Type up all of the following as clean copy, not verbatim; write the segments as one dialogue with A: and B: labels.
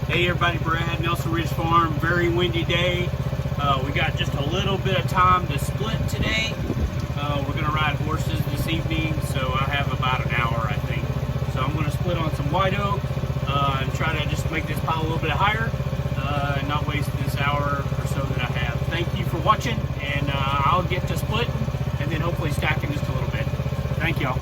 A: Hey everybody, Brad, Nelson Ridge Farm. Very windy day. We got just a little bit of time to split today. We're going to ride horses this evening, so I have about an hour, I think. So I'm going to split on some white oak and try to just make this pile a little bit higher and not waste this hour or so that I have. Thank you for watching, and I'll get to splitting and then hopefully stacking just a little bit. Thank y'all.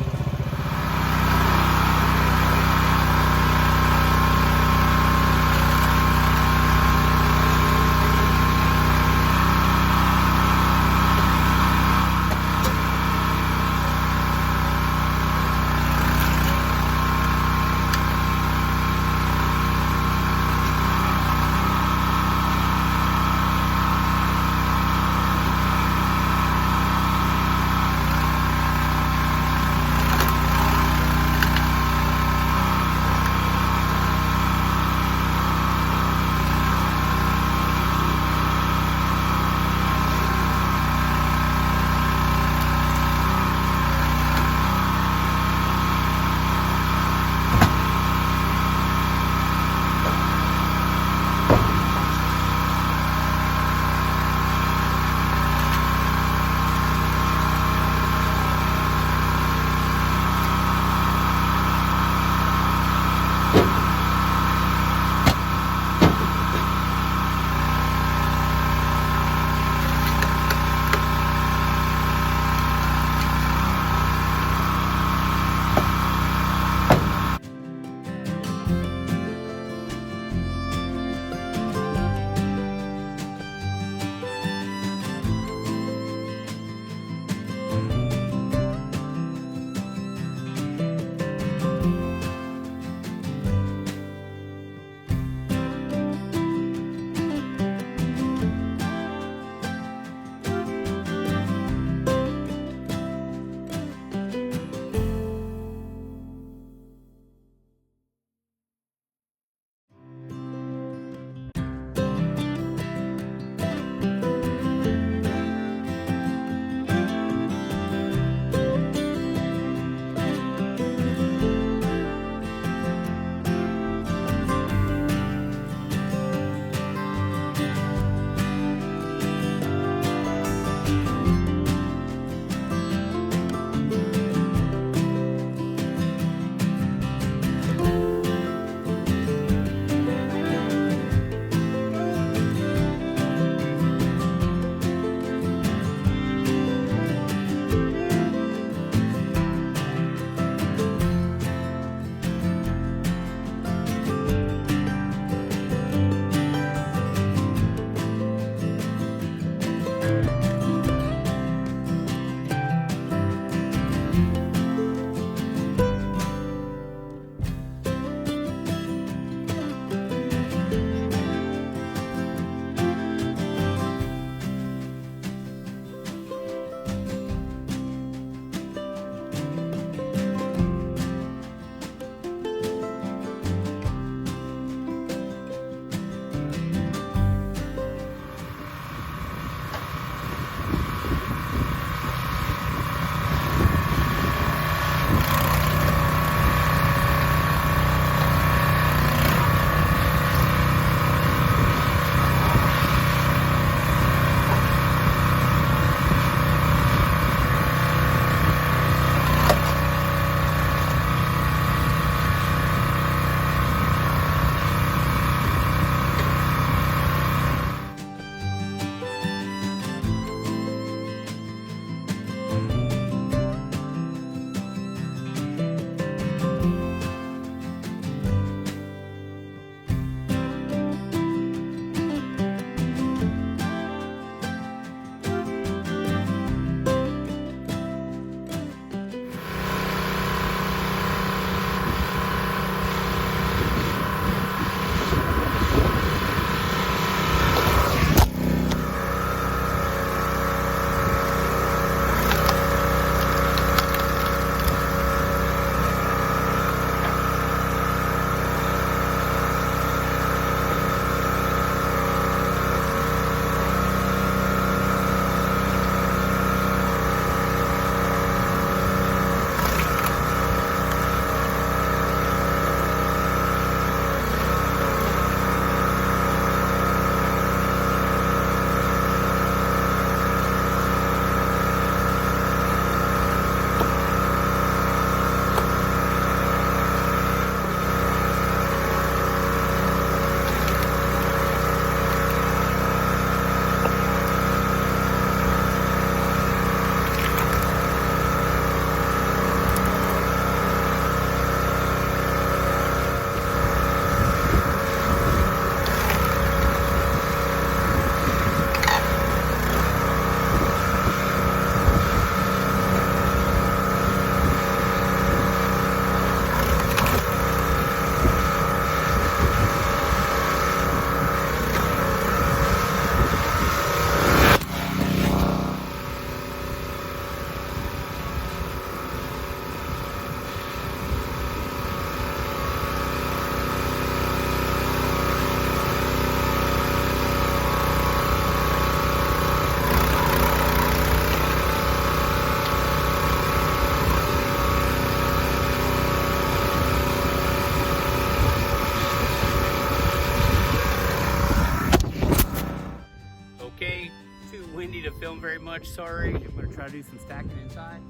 A: much sorry. I'm gonna try to do some stacking inside.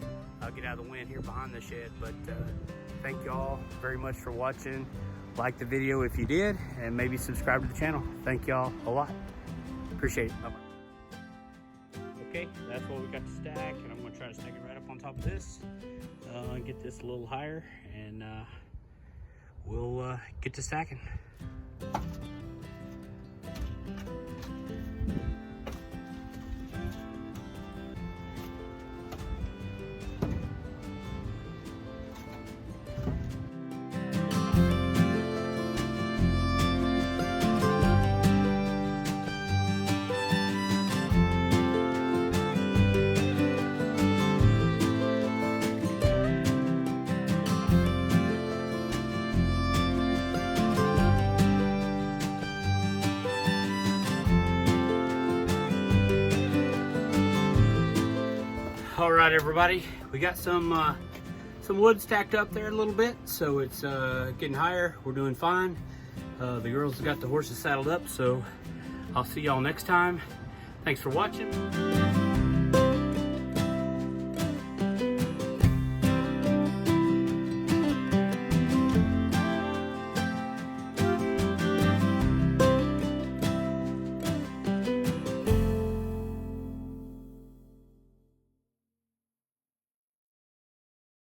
A: I'll get out of the wind here behind the shed, but thank y'all very much for watching. Like the video if you did, and maybe subscribe to the channel. Thank y'all a lot. Appreciate it. Bye-bye. Okay, that's what we got to stack, and I'm gonna try to stack it right up on top of this. Get this a little higher, and we'll get to stacking. All right, everybody, we got some wood stacked up there a little bit, so it's getting higher. We're doing fine. The girls got the horses saddled up, so I'll see y'all next time. Thanks for watching.